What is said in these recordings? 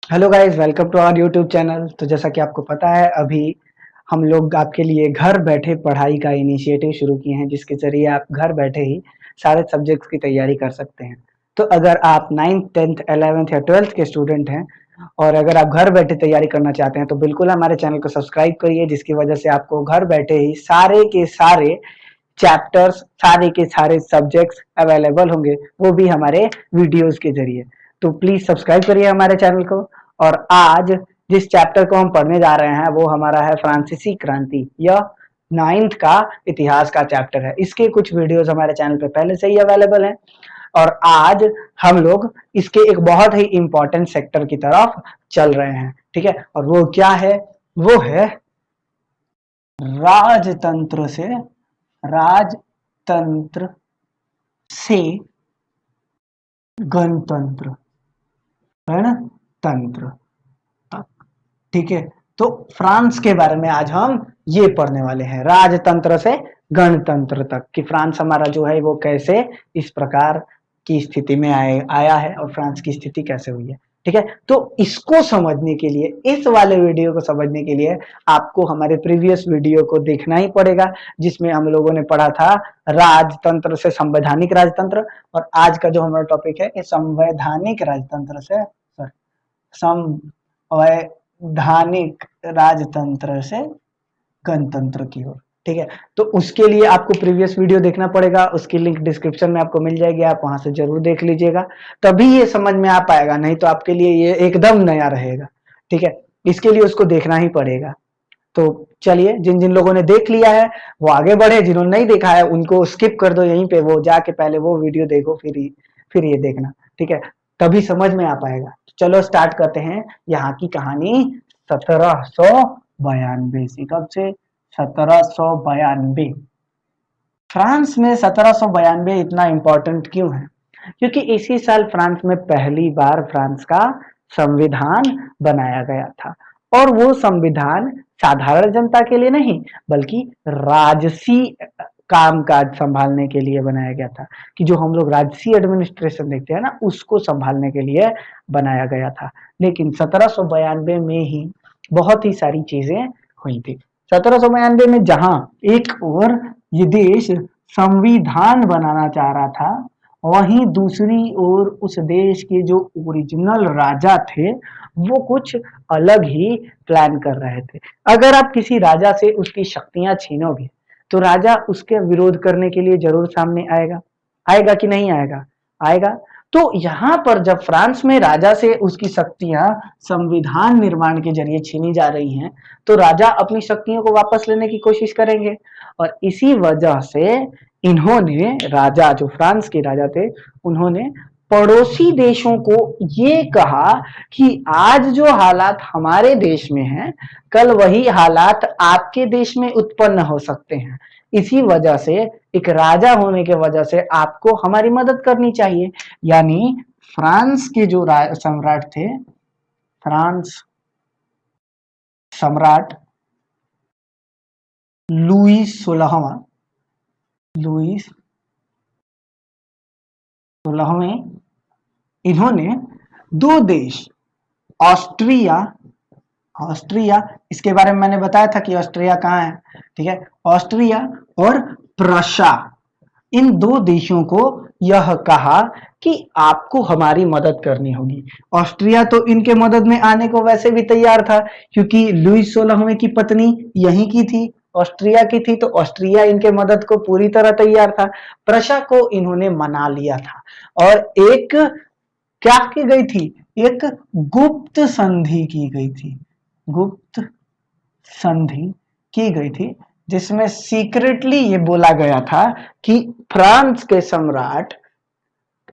Hello guys, welcome to our YouTube channel. तो जैसा कि आपको पता है, अभी हम लोग आपके लिए घर बैठे पढ़ाई का इनिशिएटिव शुरू किए हैं, जिसके ज़रिए आप घर बैठे ही सारे सब्जेक्ट्स की तैयारी कर सकते हैं। तो अगर आप 9th, 10th, 11th या 12th के स्टूडेंट हैं और अगर आप घर बैठे तैयारी करना चाहते हैं, तो बिल्कुल हमारे चैनल को सब्सक्राइब करिए, जिसकी वजह से आपको घर बैठे ही सारे के सारे चैप्टर्स, सारे के सारे सब्जेक्ट्स अवेलेबल होंगे, वो भी हमारे वीडियोस के जरिए। तो प्लीज सब्सक्राइब करिए हमारे चैनल को। और आज जिस चैप्टर को हम पढ़ने जा रहे हैं वो हमारा है फ्रांसीसी क्रांति। यह 9th का इतिहास का चैप्टर है। इसके कुछ वीडियोस हमारे चैनल पे पहले से ही अवेलेबल हैं और आज हम लोग इसके एक बहुत ही इंपॉर्टेंट सेक्टर की तरफ चल रहे हैं। ठीक है, और वो क्या है? वो है राजतंत्र से राजतंत्र से गणतंत्र, गणतंत्र तक। ठीक है, तो फ्रांस के बारे में आज हम ये पढ़ने वाले हैं, राजतंत्र से गणतंत्र तक, कि फ्रांस हमारा जो है वो कैसे इस प्रकार की स्थिति में आया है और फ्रांस की स्थिति कैसे हुई है। ठीक है, तो इसको समझने के लिए, इस वाले वीडियो को समझने के लिए आपको हमारे प्रीवियस वीडियो को देखना ही पड़ेगा, जिसमें हम लोगों ने पढ़ा था राजतंत्र से संवैधानिक राजतंत्र। और आज का जो हमारा टॉपिक है ये संवैधानिक राजतंत्र से संवैधानिक राजतंत्र से गणतंत्र की ओर। ठीक है, तो उसके लिए आपको प्रीवियस वीडियो देखना पड़ेगा, उसकी लिंक डिस्क्रिप्शन में आपको मिल जाएगी, आप वहां से जरूर देख लीजिएगा, तभी ये समझ में आ पाएगा, नहीं तो आपके लिए ये एकदम नया रहेगा। ठीक है, इसके लिए उसको देखना ही पड़ेगा। तो चलिए, जिन जिन लोगों ने देख लिया है वो आगे बढ़े, जिन्होंने नहीं देखा है उनको स्किप कर दो, यहीं पे वो जाके पहले वो वीडियो देखो, फिर ये देखना। ठीक है, तभी समझ में आ पाएगा। चलो स्टार्ट करते हैं यहाँ की कहानी। 1792 से, कब से? 1792। फ्रांस में 1792 इतना इंपॉर्टेंट क्यों है? क्योंकि इसी साल फ्रांस में पहली बार फ्रांस का संविधान बनाया गया था। और वो संविधान साधारण जनता के लिए नहीं, बल्कि राजसी कामकाज संभालने के लिए बनाया गया था, कि जो हम लोग राजसी एडमिनिस्ट्रेशन देखते हैं ना, उसको संभालने के लिए बनाया गया था। लेकिन 1792 में ही बहुत ही सारी चीजें हुई थी। 1792 में जहां एक और ये देश संविधान बनाना चाह रहा था, वहीं दूसरी ओर उस देश के जो ओरिजिनल राजा थे वो कुछ अलग ही प्लान कर रहे थे। अगर आप किसी राजा से उसकी शक्तियां छीनोगे तो राजा उसके विरोध करने के लिए जरूर सामने आएगा। आएगा कि नहीं आएगा? आएगा। तो यहाँ पर जब फ्रांस में राजा से उसकी शक्तियां संविधान निर्माण के जरिए छीनी जा रही हैं, तो राजा अपनी शक्तियों को वापस लेने की कोशिश करेंगे। और इसी वजह से इन्होंने, राजा जो फ्रांस के राजा थे, उन्होंने पड़ोसी देशों को ये कहा कि आज जो हालात हमारे देश में हैं, कल वही हालात आपके देश में उत्पन्न हो सकते हैं। इसी वजह से एक राजा होने के वजह से आपको हमारी मदद करनी चाहिए। यानी फ्रांस के जो सम्राट थे, फ्रांस सम्राट लुईस 16वां, लुईस 16वें, इन्होंने दो देश, ऑस्ट्रिया, ऑस्ट्रिया, इसके बारे में मैंने बताया था कि ऑस्ट्रिया कहाँ है। ठीक है, ऑस्ट्रिया और प्रशा, इन दो देशों को यह कहा कि आपको हमारी मदद करनी होगी। ऑस्ट्रिया तो इनके मदद में आने को वैसे भी तैयार था, क्योंकि लुईस 16वें की पत्नी यहीं की थी, ऑस्ट्रिया की थी, तो ऑस्ट्रिया इनके मदद को पूरी तरह तैयार था। प्रशा को इन्होंने मना लिया था और एक, क्या की गई थी? एक गुप्त संधि की गई थी, गुप्त संधि की गई थी, जिसमें सीक्रेटली ये बोला गया था कि फ्रांस के सम्राट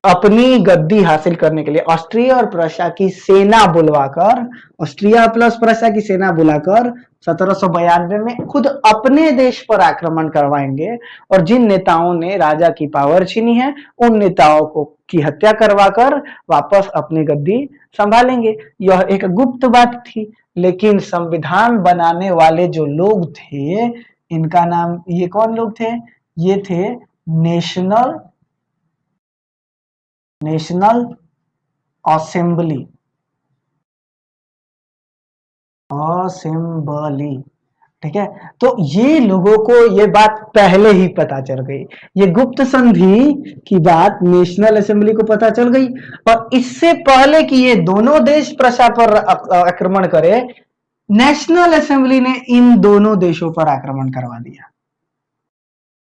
अपनी गद्दी हासिल करने के लिए ऑस्ट्रिया और प्रशा की सेना बुलवाकर, ऑस्ट्रिया प्लस प्रशा की सेना बुलाकर 1792 में खुद अपने देश पर आक्रमण करवाएंगे और जिन नेताओं ने राजा की पावर छीनी है उन नेताओं को की हत्या करवाकर वापस अपनी गद्दी संभालेंगे। यह एक गुप्त बात थी, लेकिन संविधान बनाने वाले जो लोग थे, इनका नाम, ये कौन लोग थे? ये थे नेशनल नेशनल असेंबली, असेंबली, ठीक है। तो ये लोगों को ये बात पहले ही पता चल गई, ये गुप्त संधि की बात नेशनल असेंबली को पता चल गई, और इससे पहले कि ये दोनों देश प्रशा पर आक्रमण करे, नेशनल असेंबली ने इन दोनों देशों पर आक्रमण करवा दिया।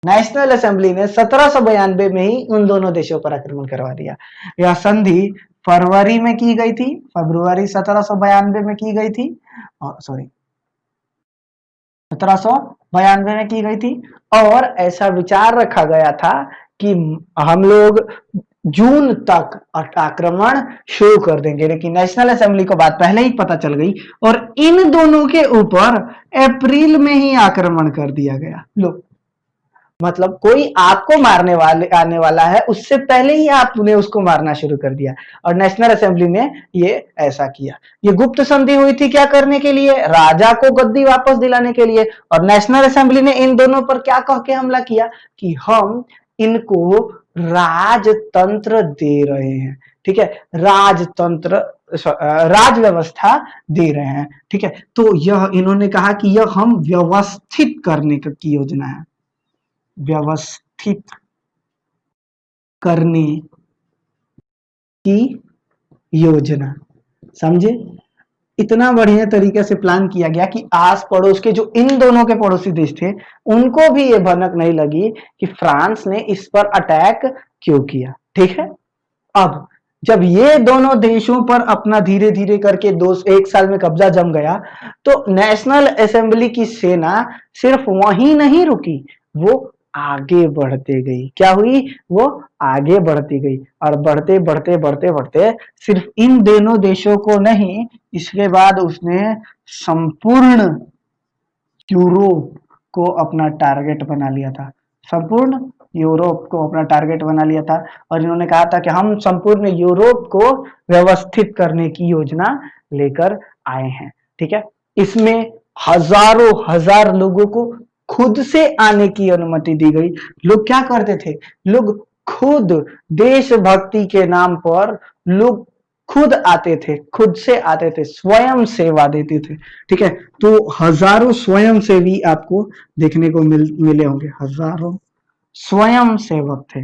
नेशनल असेंबली ने 1792 में ही उन दोनों देशों पर आक्रमण करवा दिया। यह संधि फरवरी में की गई थी, फरवरी 1792 में की गई थी, सॉरी 1792 में की गई थी, और ऐसा विचार रखा गया था कि हम लोग जून तक आक्रमण शुरू कर देंगे, लेकिन नेशनल असेंबली को बात पहले ही पता चल गई और इन दोनों के ऊपर अप्रैल में ही आक्रमण कर दिया गया। लो, मतलब कोई आपको मारने वाले आने वाला है, उससे पहले ही आपने उसको मारना शुरू कर दिया, और नेशनल असेंबली ने ये ऐसा किया। ये गुप्त संधि हुई थी क्या करने के लिए? राजा को गद्दी वापस दिलाने के लिए, और नेशनल असेंबली ने इन दोनों पर क्या कह के हमला किया कि हम इनको राजतंत्र दे रहे हैं, ठीक है, राजतंत्र, राज व्यवस्था दे रहे हैं, ठीक है। तो यह इन्होंने कहा कि यह हम व्यवस्थित करने की योजना है, व्यवस्थित करने की योजना, समझे? इतना बढ़िया तरीके से प्लान किया गया कि आस पड़ोस के जो इन दोनों के पड़ोसी देश थे, उनको भी ये भनक नहीं लगी कि फ्रांस ने इस पर अटैक क्यों किया, ठीक है। अब जब ये दोनों देशों पर अपना धीरे धीरे करके एक साल में कब्जा जम गया, तो नेशनल असेंबली की सेना सिर्फ वहीं नहीं रुकी, वो आगे बढ़ते गई। क्या हुई? वो आगे बढ़ती गई, और बढ़ते बढ़ते बढ़ते बढ़ते सिर्फ इन दोनों देशों को नहीं, इसके बाद उसने संपूर्ण यूरोप को अपना टारगेट बना लिया था, संपूर्ण यूरोप को अपना टारगेट बना लिया था, और इन्होंने कहा था कि हम संपूर्ण यूरोप को व्यवस्थित करने की योजना लेकर आए हैं, ठीक है। इसमें हजारों हजार लोगों को खुद से आने की अनुमति दी गई। लोग क्या करते थे? लोग खुद देशभक्ति के नाम पर लोग खुद आते थे, खुद से आते थे, स्वयं सेवा देते थे, ठीक है। तो हजारों स्वयं सेवी आपको देखने को मिले होंगे, हजारों स्वयं सेवक थे,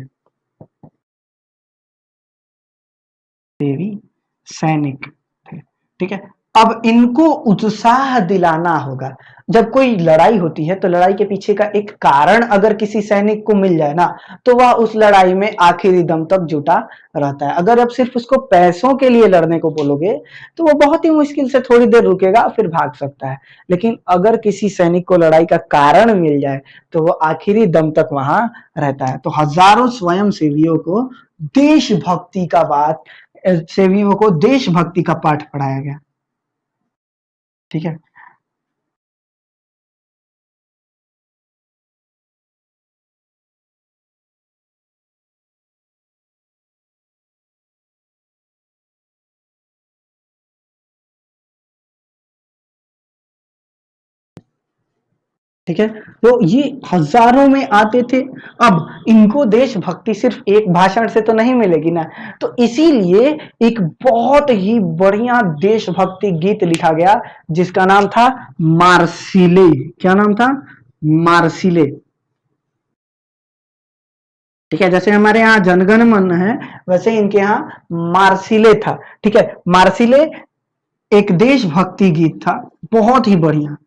देवी सैनिक थे, ठीक है। अब इनको उत्साह दिलाना होगा। जब कोई लड़ाई होती है तो लड़ाई के पीछे का एक कारण अगर किसी सैनिक को मिल जाए ना, तो वह उस लड़ाई में आखिरी दम तक जुटा रहता है। अगर आप सिर्फ उसको पैसों के लिए लड़ने को बोलोगे तो वो बहुत ही मुश्किल से थोड़ी देर रुकेगा, फिर भाग सकता है। लेकिन अगर किसी सैनिक को लड़ाई का कारण मिल जाए तो वो आखिरी दम तक वहां रहता है। तो हजारों स्वयं सेवियों को देशभक्ति का बात, सेवियों को देशभक्ति का पाठ पढ़ाया गया, ठीक है। ठीक है, तो ये हजारों में आते थे। अब इनको देशभक्ति सिर्फ एक भाषण से तो नहीं मिलेगी ना, तो इसीलिए एक बहुत ही बढ़िया देशभक्ति गीत लिखा गया जिसका नाम था मार्सिले। क्या नाम था? मार्सिले, ठीक है। जैसे हमारे यहाँ जनगण मन है, वैसे इनके यहाँ मार्सिले था, ठीक है। मार्सिले एक देशभक्ति गीत था, बहुत ही बढ़िया,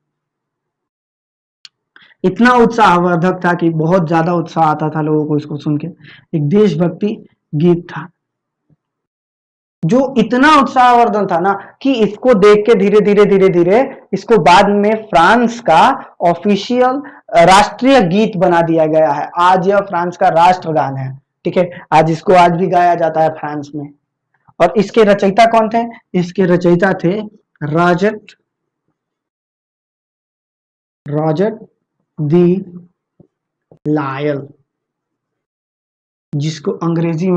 इतना उत्साहवर्धक था कि बहुत ज्यादा उत्साह आता था लोगों को इसको सुन के। एक देशभक्ति गीत था जो इतना उत्साहवर्धन था ना कि इसको देख के धीरे धीरे धीरे धीरे इसको बाद में फ्रांस का ऑफिशियल राष्ट्रीय गीत बना दिया गया है। आज यह फ्रांस का राष्ट्रगान है, ठीक है। आज इसको आज भी गाया जाता है फ्रांस में। और इसके रचयिता कौन थे? इसके रचयिता थे रॉजर रॉजर दी लायल, जिसको अंग्रेजी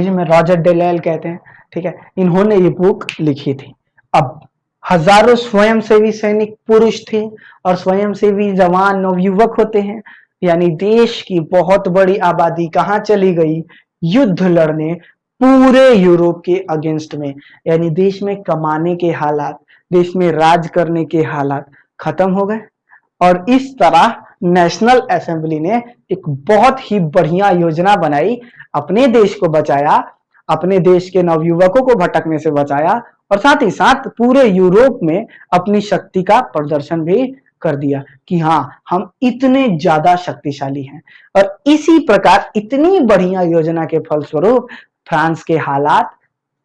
में रॉजर डेलायल कहते हैं, ठीक है। इन्होंने ये बुक लिखी थी। अब हजारों स्वयंसेवी सैनिक पुरुष थे और स्वयंसेवी जवान नवयुवक होते हैं, यानी देश की बहुत बड़ी आबादी कहाँ चली गई? युद्ध लड़ने पूरे यूरोप के अगेंस्ट में। यानी देश में कमाने के हालात, देश में राज करने के हालात खत्म हो गए। और इस तरह नेशनल असेंबली ने एक बहुत ही बढ़िया योजना बनाई, अपने देश को बचाया, अपने देश के नवयुवकों को भटकने से बचाया और साथ ही साथ पूरे यूरोप में अपनी शक्ति का प्रदर्शन भी कर दिया कि हाँ, हम इतने ज्यादा शक्तिशाली हैं। और इसी प्रकार इतनी बढ़िया योजना के फलस्वरूप फ्रांस के हालात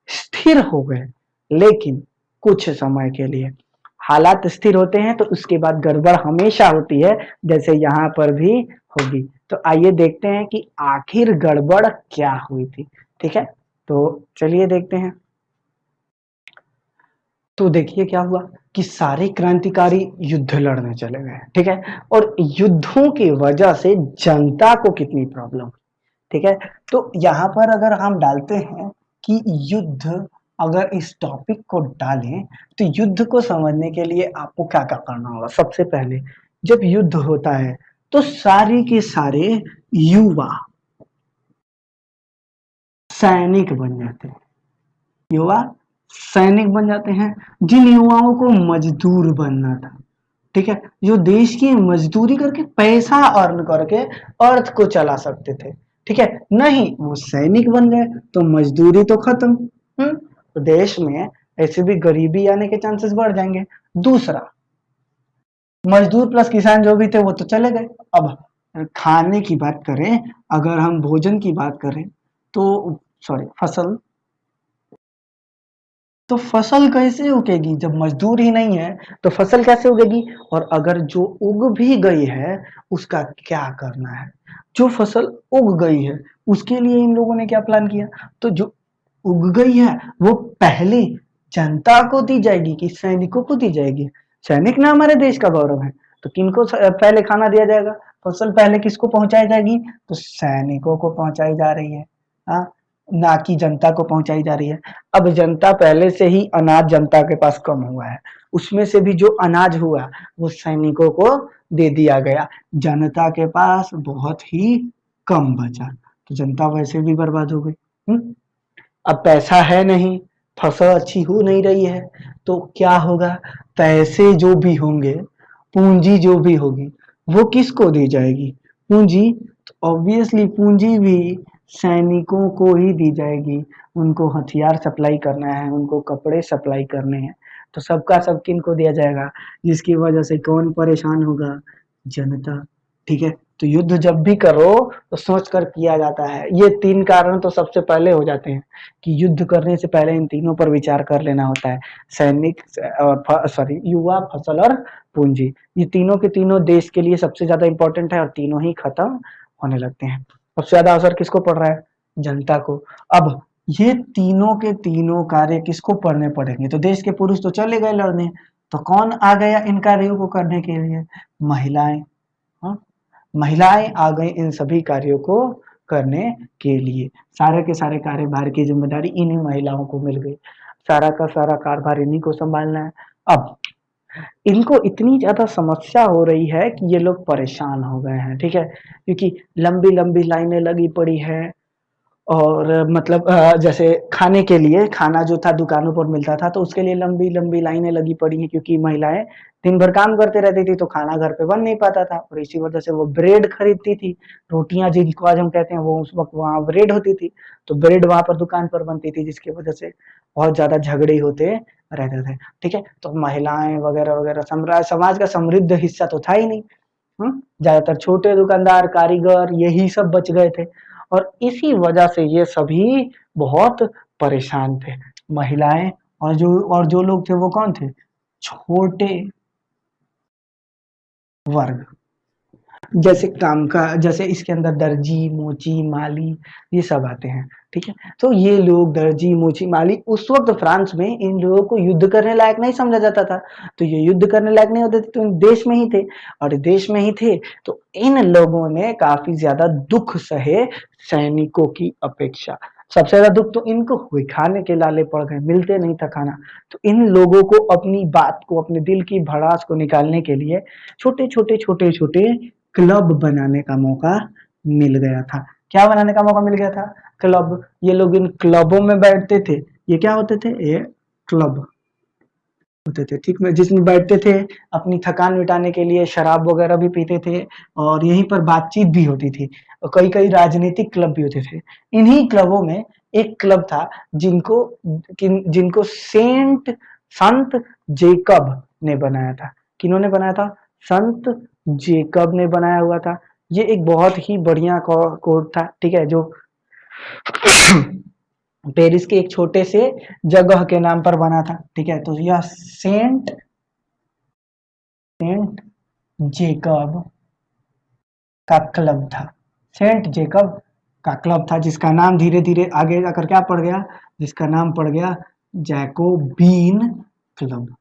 स्थिर हो गए। लेकिन कुछ समय के लिए हालात स्थिर होते हैं तो उसके बाद गड़बड़ हमेशा होती है, जैसे यहाँ पर भी होगी। तो आइए देखते हैं कि आखिर गड़बड़ क्या हुई थी। ठीक है, तो चलिए देखते हैं। तो देखिए क्या हुआ कि सारे क्रांतिकारी युद्ध लड़ने चले गए। ठीक है, और युद्धों की वजह से जनता को कितनी प्रॉब्लम। ठीक है, तो यहाँ पर अगर हम डालते हैं कि युद्ध, अगर इस टॉपिक को डालें तो युद्ध को समझने के लिए आपको क्या क्या करना होगा। सबसे पहले जब युद्ध होता है तो सारे के सारे युवा सैनिक बन जाते हैं। युवा सैनिक बन जाते हैं। जिन युवाओं को मजदूर बनना था, ठीक है, जो देश की मजदूरी करके पैसा अर्न करके अर्थ को चला सकते थे, ठीक है, नहीं वो सैनिक बन गए तो मजदूरी तो खत्म। तो देश में ऐसे भी गरीबी आने के चांसेस बढ़ जाएंगे। दूसरा, मजदूर प्लस किसान जो भी थे वो तो चले गए। अब खाने की बात करें, अगर हम भोजन की बात करें तो सॉरी फसल, तो फसल कैसे उगेगी जब मजदूर ही नहीं है, तो फसल कैसे उगेगी। और अगर जो उग भी गई है उसका क्या करना है। जो फसल उग गई है उसके लिए इन लोगों ने क्या प्लान किया, तो जो उग गई है वो पहले जनता को दी जाएगी कि सैनिकों को दी जाएगी। सैनिक ना हमारे देश का गौरव है, तो किनको पहले खाना दिया जाएगा, फसल पहले किसको पहुंचाई जाएगी, तो सैनिकों को पहुंचाई जा रही है। हाँ, ना कि जनता को पहुंचाई जा रही है। अब जनता पहले से ही अनाज जनता के पास कम हुआ है, उसमें से भी जो अनाज हुआ वो सैनिकों को दे दिया गया। जनता के पास बहुत ही कम बचा तो जनता वैसे भी बर्बाद हो गई। अब पैसा है नहीं, फसल अच्छी हो नहीं रही है, तो क्या होगा, पैसे जो भी होंगे, पूंजी जो भी होगी वो किसको दी जाएगी, पूंजी, तो ऑब्वियसली पूंजी भी सैनिकों को ही दी जाएगी। उनको हथियार सप्लाई करना है, उनको कपड़े सप्लाई करने हैं, तो सबका सब किन को दिया जाएगा, जिसकी वजह से कौन परेशान होगा, जनता। ठीक है, तो युद्ध जब भी करो तो सोच कर किया जाता है। ये तीन कारण तो सबसे पहले हो जाते हैं कि युद्ध करने से पहले इन तीनों पर विचार कर लेना होता है। सैनिक और सॉरी युवा, फसल और पूंजी, ये तीनों के तीनों देश के लिए सबसे ज्यादा इंपॉर्टेंट है और तीनों ही खत्म होने लगते हैं। सबसे ज्यादा असर किसको पड़ रहा है, जनता को। अब ये तीनों के तीनों कार्य किसको पढ़ने पड़ेंगे, तो देश के पुरुष तो चले गए लड़ने, तो कौन आ गया इन कार्यों को करने के लिए, महिलाएं। हाँ, महिलाएं आ गई इन सभी कार्यों को करने के लिए। सारे के सारे कार्यभार की जिम्मेदारी इन्हीं महिलाओं को मिल गई, सारा का सारा कार्यभार इन्हीं को संभालना है। अब इनको इतनी ज्यादा समस्या हो रही है कि ये लोग परेशान हो गए हैं। ठीक है, क्योंकि लंबी लंबी लाइनें लगी पड़ी है और मतलब जैसे खाने के लिए, खाना जो था दुकानों पर मिलता था तो उसके लिए लंबी लंबी लाइनें लगी पड़ी हैं, क्योंकि महिलाएं दिन भर काम करते रहती थी तो खाना घर पे बन नहीं पाता था, और इसी वजह से वो ब्रेड खरीदती थी। रोटियां जिनको आज हम कहते हैं वो उस वक्त वहां ब्रेड होती थी, तो ब्रेड वहां पर दुकान पर बनती थी, जिसकी वजह से बहुत ज्यादा झगड़े होते रहते थे। ठीक है, तो महिलाएं वगैरह वगैरह समाज का समृद्ध हिस्सा तो था ही नहीं। ज्यादातर छोटे दुकानदार, कारीगर यही सब बच गए थे, और इसी वजह से ये सभी बहुत परेशान थे। महिलाएं और जो लोग थे वो कौन थे, छोटे वर्ग, जैसे काम का, जैसे इसके अंदर दर्जी, मोची, माली, ये सब आते हैं। ठीक है, तो ये लोग दर्जी, मोची, माली, उस वक्त फ्रांस में इन लोगों को युद्ध करने लायक नहीं समझा जाता था, तो ये युद्ध करने लायक नहीं होते थे, तो देश में ही थे, और देश में ही थे तो इन लोगों ने काफी ज्यादा दुख सहे सैनिकों की अपेक्षा। सबसे ज्यादा दुख तो इनको हुई, खाने के लाले पड़ गए, मिलते नहीं था खाना। तो इन लोगों को अपनी बात को, अपने दिल की भड़ास को निकालने के लिए छोटे छोटे छोटे छोटे क्लब बनाने का मौका मिल गया था। क्या बनाने का मौका मिल गया था, क्लब। ये लोग इन क्लबों में बैठते थे, ये क्या होते थे, ये क्लब। होते थे, ठीक है, जिसमें बैठते थे अपनी थकान मिटाने के लिए, शराब वगैरह भी पीते थे और यहीं पर बातचीत भी होती थी और कई-कई राजनीतिक क्लब भी होते थे। इन्हीं क्लबों में एक क्लब था जिनको जिनको संत जेकब ने बनाया था। किन्होंने बनाया था? संत जेकब ने बनाया हुआ था। ये एक बहुत ही बढ़िया कोड था, ठीक है, जो पेरिस के एक छोटे से जगह के नाम पर बना था, ठीक है। तो यह सेंट जेकब का क्लब था। सेंट जेकब का क्लब था जिसका नाम धीरे धीरे आगे जाकर क्या पड़ गया, जिसका नाम पड़ गया जैकोबीन क्लब।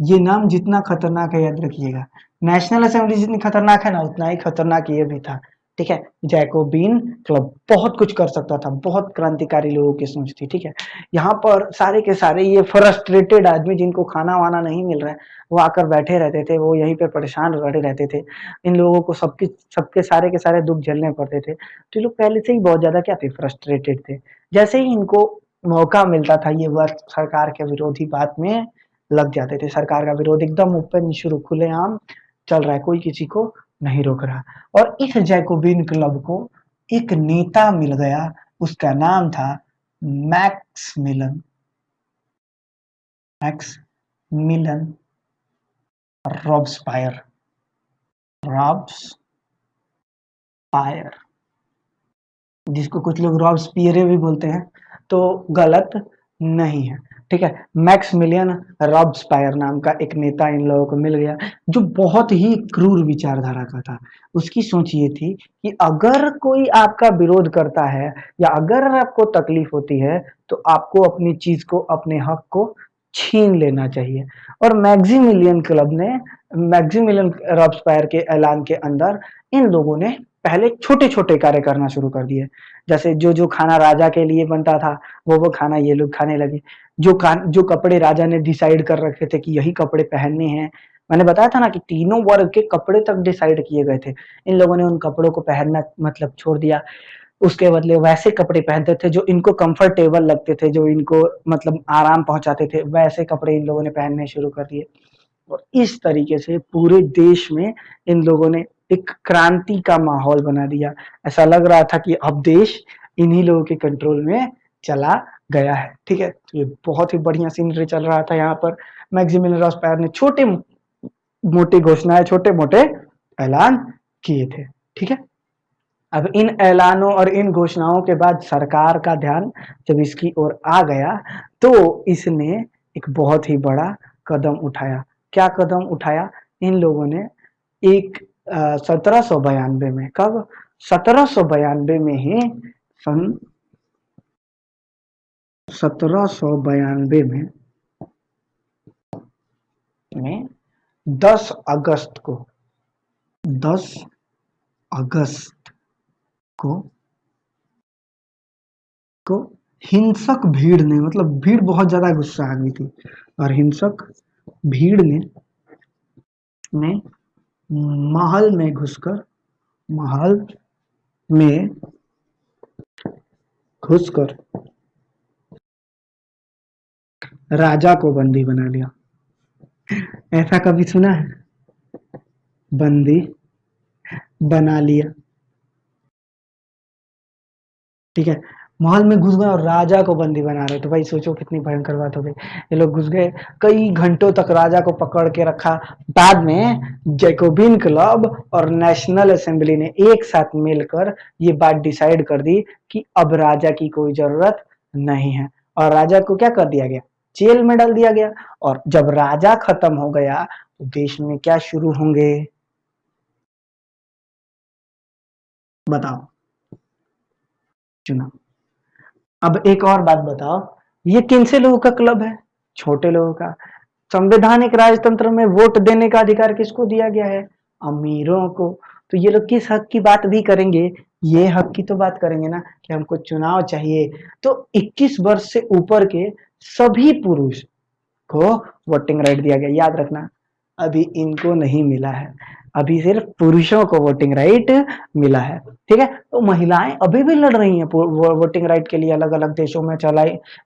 ये नाम जितना खतरनाक है याद रखिएगा, नेशनल असेंबली जितनी खतरनाक है ना उतना ही खतरनाक ये भी था, ठीक है। जैकोबीन क्लब बहुत कुछ कर सकता था, बहुत क्रांतिकारी लोगों की सोच थी, ठीक है। यहाँ पर सारे के सारे ये फ्रस्ट्रेटेड आदमी जिनको खाना वाना नहीं मिल रहा है वो आकर बैठे रहते थे, वो यहीं पे परेशान बैठे रहते थे। इन लोगों को सबके सारे के सारे दुख झेलने पड़ते थे, तो ये लोग पहले से ही बहुत ज्यादा क्या थे, फ्रस्ट्रेटेड थे। जैसे ही इनको मौका मिलता था ये वर्ग सरकार के विरोधी बात में लग जाते थे। सरकार का विरोध एकदम ओपन शुरू खुलेआम चल रहा है, कोई किसी को नहीं रोक रहा। और इस जैकोबिन क्लब को एक नेता मिल गया, उसका नाम था मैक्स मिलन। मैक्स मिलन रॉब्सपायर। रॉब्सपायर, जिसको कुछ लोग रॉब्सपियरे भी बोलते हैं, तो गलत नहीं है, ठीक है। मैक्समिलियन रॉब्सपायर नाम का एक नेता इन लोगों को मिल गया जो बहुत ही क्रूर विचारधारा का था। उसकी सोच ये थी कि अगर कोई आपका विरोध करता है या अगर आपको तकलीफ होती है तो आपको अपनी चीज को, अपने हक को छीन लेना चाहिए। और मैक्सिमिलियन रॉब्सपायर के ऐलान के अंदर इन लोगों ने पहले छोटे-छोटे कार्य करना शुरू कर दिए। जैसे जो खाना राजा के लिए बनता था, वो खाना ये लोग खाने लगे। जो कपड़े राजा ने डिसाइड कर रखे थे कि यही कपड़े पहनने हैं, मैंने बताया था ना कि तीनों वर्ग के कपड़े तक डिसाइड किए गए थे। इन लोगों ने उन कपड़ों को पहनना मतलब छोड़ दिया। उसके बदले वैसे कपड़े पहनते थे जो इनको कंफर्टेबल लगते थे, जो इनको मतलब आराम पहुँचाते थे, वैसे कपड़े इन लोगों ने पहनने शुरू कर दिए। और इस तरीके से पूरे देश में इन लोगों ने एक क्रांति का माहौल बना दिया। ऐसा लग रहा था कि अब देश इन्हीं लोगों के कंट्रोल में चला गया है, ठीक है। तो ये बहुत ही बढ़िया सीनरी चल रहा था यहाँ पर। मैक्सिमिलियन रॉब्सपायर ने छोटे मोटी घोषणाएं, छोटे मोटे ऐलान किए थे, ठीक है। अब इन ऐलानों और इन घोषणाओं के बाद सरकार का ध्यान जब इसकी ओर आ गया तो इसने एक बहुत ही बड़ा कदम उठाया। क्या कदम उठाया? इन लोगों ने एक 1792 में, कब? 1792 में ही, सन 1792 में 10 अगस्त को 10 अगस्त को को हिंसक भीड़ ने, मतलब भीड़ बहुत ज्यादा गुस्सा आ गई थी और हिंसक भीड़ ने महल में घुसकर महल में घुसकर राजा को बंदी बना लिया। ऐसा कभी सुना है? बंदी बना लिया, ठीक है। महल में घुस गए और राजा को बंदी बना रहे, तो भाई सोचो कितनी भयंकर बात हो गई। ये लोग घुस गए, कई घंटों तक राजा को पकड़ के रखा। बाद में जैकोबिन क्लब और नेशनल असेंबली ने एक साथ मिलकर ये बात डिसाइड कर दी कि अब राजा की कोई जरूरत नहीं है और राजा को क्या कर दिया गया? जेल में डाल दिया गया। और जब राजा खत्म हो गया तो देश में क्या शुरू होंगे? बताओ। चुनाव। अब एक और बात बताओ, ये किन से लोगों का क्लब है? छोटे लोगों का। संवैधानिक राजतंत्र में वोट देने का अधिकार किसको दिया गया है? अमीरों को। तो ये लोग किस हक की बात भी करेंगे? ये हक की तो बात करेंगे ना कि हमको चुनाव चाहिए। तो 21 वर्ष से ऊपर के सभी पुरुष को वोटिंग राइट दिया गया, याद रखना। अभी इनको नहीं मिला है, अभी सिर्फ पुरुषों को वोटिंग राइट मिला है। ठीक है, तो महिलाएं अभी भी लड़ रही हैं वोटिंग राइट के लिए, अलग अलग देशों में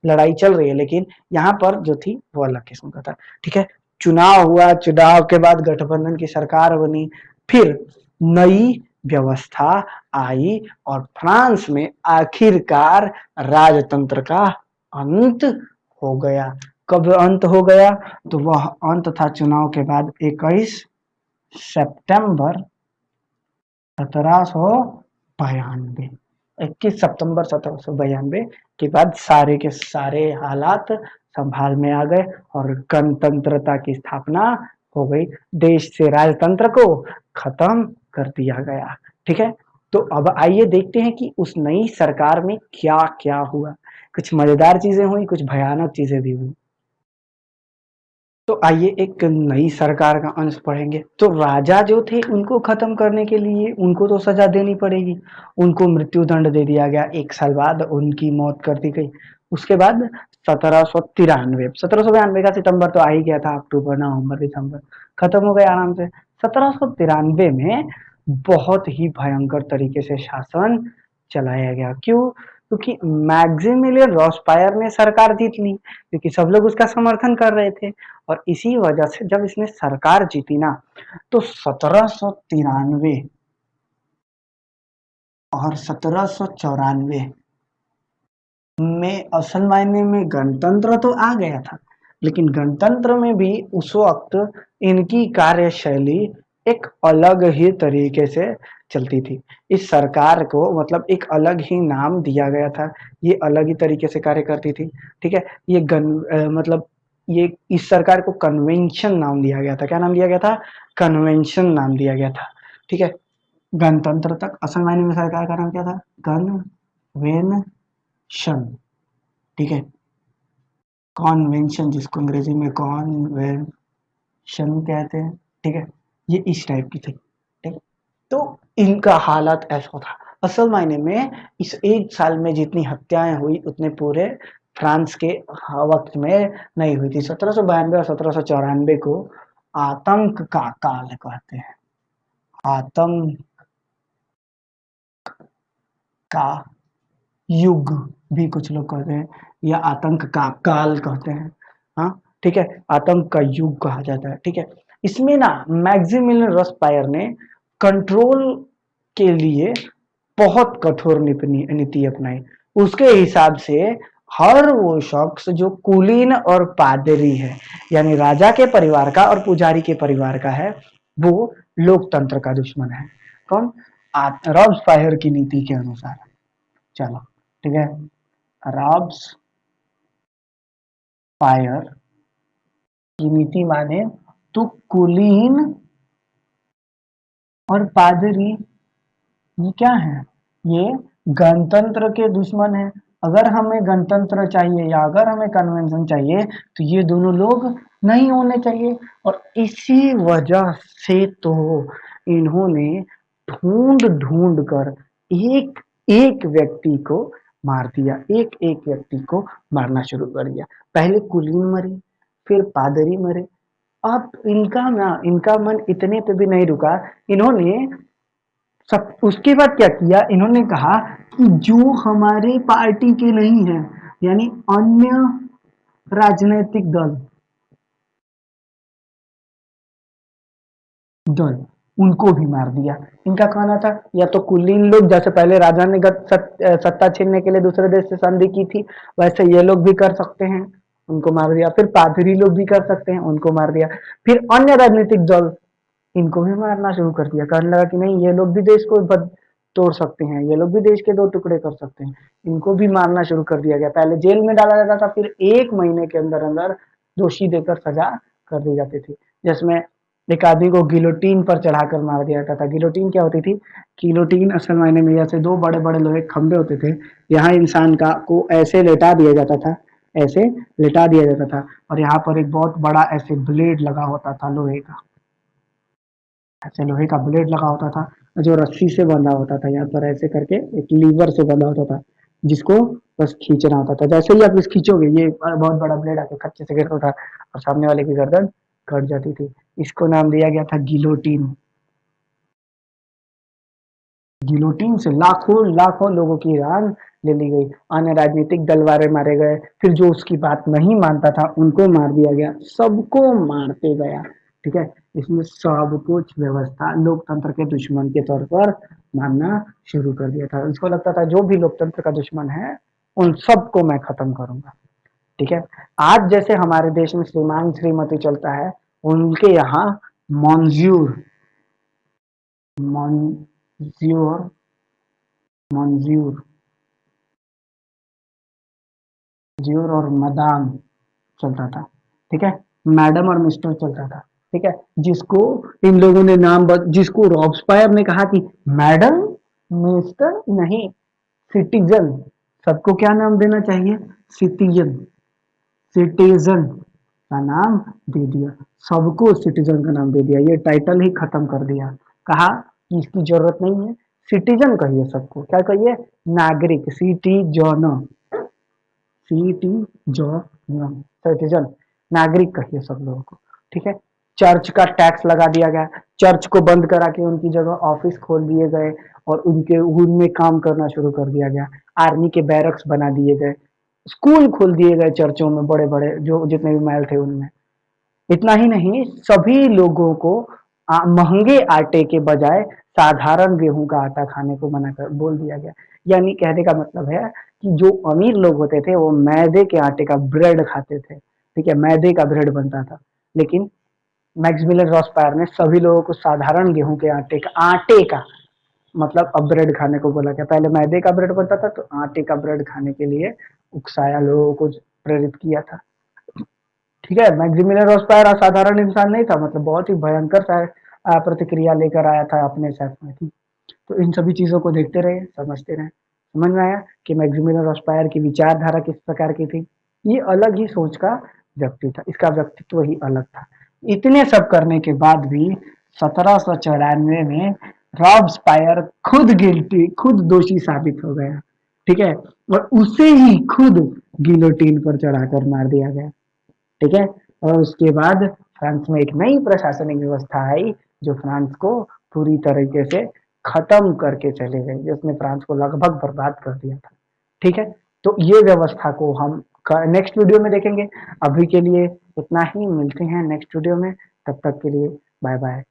लड़ाई चल रही है, लेकिन यहाँ पर जो थी वो अलग किस्म का था। ठीक है, चुनाव हुआ, चुनाव के बाद गठबंधन की सरकार बनी, फिर नई व्यवस्था आई और फ्रांस में आखिरकार राजतंत्र का अंत हो गया। कब अंत हो गया? तो वह अंत था चुनाव के बाद 21 सितंबर 1792। 21 सितंबर 1792 के बाद सारे के सारे हालात संभाल में आ गए और गणतंत्रता की स्थापना हो गई। देश से राजतंत्र को खत्म कर दिया गया। ठीक है, तो अब आइए देखते हैं कि उस नई सरकार में क्या क्या हुआ। कुछ मजेदार चीजें हुई, कुछ भयानक चीजें भी हुई। तो आइए एक नई सरकार का अंश पढ़ेंगे। तो राजा जो थे उनको खत्म करने के लिए उनको तो सजा देनी पड़ेगी, उनको मृत्यु दंड दे दिया गया। 1 साल बाद उनकी मौत कर दी गई। उसके बाद 1793 का सितंबर तो आ ही गया था, अक्टूबर नवंबर दिसंबर खत्म हो गया आराम से। 1793 में बहुत ही भयंकर तरीके से शासन चलाया गया। क्यों? क्योंकि मैक्सिमिलियन रॉस्पायर ने सरकार जीत ली, क्योंकि सब लोग उसका समर्थन कर रहे थे। और इसी वजह से जब इसने सरकार जीती ना, तो 1793 और 1794 में असल मायने में गणतंत्र तो आ गया था, लेकिन गणतंत्र में भी उस वक्त इनकी कार्यशैली एक अलग ही तरीके से चलती थी। इस सरकार को मतलब एक अलग ही नाम दिया गया था, ये अलग ही तरीके से कार्य करती थी। ठीक है, ये मतलब ये इस सरकार को कन्वेंशन नाम दिया गया था। क्या नाम दिया गया था? कन्वेंशन नाम दिया गया था। ठीक है, गणतंत्र तक असल मायने में सरकार का नाम क्या था? कन्वेंशन। ठीक है, कॉन्वेंशन जिसको अंग्रेजी में कॉन्वेंशन कहते हैं। ठीक है, ये इस टाइप की थी। ठीक, तो इनका हालत ऐसा था। असल मायने में इस 1 साल में जितनी हत्याएं हुई उतने पूरे फ्रांस के वक्त में नहीं हुई थी। 1792 और 1794 को आतंक का काल कहते हैं। आतंक का युग भी कुछ लोग कहते हैं, या आतंक का काल कहते हैं। हाँ, ठीक है, आतंक का युग कहा जाता है। ठीक है, इसमें ना मैक्सिमिलियन रॉस्पायर ने कंट्रोल के लिए बहुत कठोर नीति अपनाई। उसके हिसाब से हर वो शख्स जो कुलीन और पादरी है, यानी राजा के परिवार का और पुजारी के परिवार का है, वो लोकतंत्र का दुश्मन है। कौन? रॉब्सपायर की नीति के अनुसार। चलो, ठीक है, रॉब्सपायर की नीति माने तो कुलीन और पादरी ये क्या है? ये गणतंत्र के दुश्मन है। अगर हमें गणतंत्र चाहिए या अगर हमें कन्वेंशन चाहिए तो ये दोनों लोग नहीं होने चाहिए। और इसी वजह से तो इन्होंने ढूंढ ढूंढ कर एक एक व्यक्ति को मार दिया, एक एक व्यक्ति को मारना शुरू कर दिया। पहले कुलीन मरे, फिर पादरी मरे। अब इनका मन इतने पे भी नहीं रुका। इन्होंने सब उसके बाद क्या किया? इन्होंने कहा कि जो हमारे पार्टी के नहीं है, यानी अन्य राजनीतिक दल दल उनको भी मार दिया। इनका कहना था या तो कुलीन लोग, जैसे पहले राजा ने सत्ता छीनने के लिए दूसरे देश से संधि की थी, वैसे ये लोग भी कर सकते हैं, उनको मार दिया। फिर पादरी लोग भी कर सकते हैं, उनको मार दिया। फिर अन्य राजनीतिक दल, इनको भी मारना शुरू कर दिया। कहने लगा कि नहीं, ये लोग भी देश को तोड़ सकते हैं, ये लोग भी देश के 2 टुकड़े कर सकते हैं। इनको भी मारना शुरू कर दिया गया। पहले जेल में डाला जाता था, फिर 1 महीने के अंदर अंदर दोषी देकर सजा कर दी जाती थी, जिसमें एक आदमी को गिलोटीन पर चढ़ाकर मार दिया जाता था। गिलोटीन क्या होती थी? गिलोटीन असल मायने में जैसे 2 बड़े-बड़े लोहे के खंभे होते थे, यहाँ इंसान का को ऐसे लेटा दिया जाता था, ऐसे लेटा दिया जाता था, और यहाँ पर एक बहुत बड़ा ऐसे ब्लेड लगा होता था लोहे का, ऐसे लोहे का ब्लेड लगा होता था जो रस्सी से बंधा होता था। यहाँ पर ऐसे करके एक लीवर से बंधा होता था, जिसको बस खींचना होता था। जैसे ही आप इस खींचोगे, ये बहुत बड़ा ब्लेड आके खच्चे से गिरता था और सामने वाले की गर्दन कट जाती थी। इसको नाम दिया गया था गिलोटिन। गिलोटिन से लाखों लाखों लोगों की जान ले ली गई, अन्य राजनीतिक दल वाले मारे गए, फिर जो उसकी बात नहीं मानता था उनको मार दिया गया, सबको मारते गया। ठीक है, इसमें सब कुछ व्यवस्था लोकतंत्र के दुश्मन के तौर पर मानना शुरू कर दिया था। उसको लगता था जो भी लोकतंत्र का दुश्मन है उन सबको मैं खत्म करूंगा। ठीक है, आज जैसे हमारे देश में श्रीमान श्रीमती चलता है, उनके यहाँ मॉन्ज्यूर, मॉन्ज्यूर, मॉन्ज्यूर, ज्यूर और मदाम चलता था। ठीक है, मैडम और मिस्टर चलता था। ठीक है, जिसको इन लोगों ने नाम जिसको रॉब्सपायर ने कहा कि मैडम, मिस्टर नहीं, सिटीजन, सबको क्या नाम देना चाहिए, सिटीजन, सिटीजन का नाम दे दिया, सबको सिटीजन का नाम दे दिया, ये टाइटल ही खत्म कर दिया। कहा कि इसकी जरूरत नहीं है, सिटीजन कहिए सबको, क्या कहिए, नागरिक, सिटीजन, सिटीजन, सिटीजन, नागरिक कहिए सब लोगों को। ठीक है, चर्च का टैक्स लगा दिया गया, चर्च को बंद करा के उनकी जगह ऑफिस खोल दिए गए और उनके उनमें काम करना शुरू कर दिया गया, आर्मी के बैरक्स बना दिए गए, स्कूल खोल दिए गए चर्चों में, बड़े बड़े जो जितने भी महल थे उनमें। इतना ही नहीं, सभी लोगों को महंगे आटे के बजाय साधारण गेहूं का आटा खाने को मना कर बोल दिया गया। यानी कहने का मतलब है कि जो अमीर लोग होते थे वो मैदे के आटे का ब्रेड खाते थे। ठीक है, मैदे का ब्रेड बनता था, लेकिन मैक्समिलर रॉसपैयर ने सभी लोगों को साधारण गेहूं के आटे का मतलब अब ब्रेड खाने को बोला गया। पहले मैदे का ब्रेड बनता था तो आटे का ब्रेड खाने के लिए उकसाया, लोगों को प्रेरित किया था। ठीक है, मैक्सिमिलियन रॉसपैयर असाधारण इंसान नहीं था, मतलब बहुत ही भयंकर सा प्रतिक्रिया लेकर आया था अपने साथ में। ठीक, तो इन सभी चीजों को देखते रहे, समझते रहे, समझ में आया कि मैक्सिमिलियन रॉसपैयर की विचारधारा किस प्रकार की थी। ये अलग ही सोच का व्यक्ति था, इसका व्यक्तित्व ही अलग था। इतने सब करने के बाद भी 1794 में रॉबस्पायर खुद गिल्टी, खुद दोषी साबित हो गया। ठीक है, और उसे ही खुद गिलोटीन पर चढ़ाकर मार दिया गया। ठीक है, और उसके बाद फ्रांस में एक नई प्रशासनिक व्यवस्था आई जो फ्रांस को पूरी तरीके से खत्म करके चले गई, जिसने फ्रांस को लगभग बर्बाद कर दिया था। ठीक है, तो ये व्यवस्था को हम नेक्स्ट वीडियो में देखेंगे। अभी के लिए इतना ही, मिलते हैं नेक्स्ट वीडियो में, तब तक के लिए बाय बाय।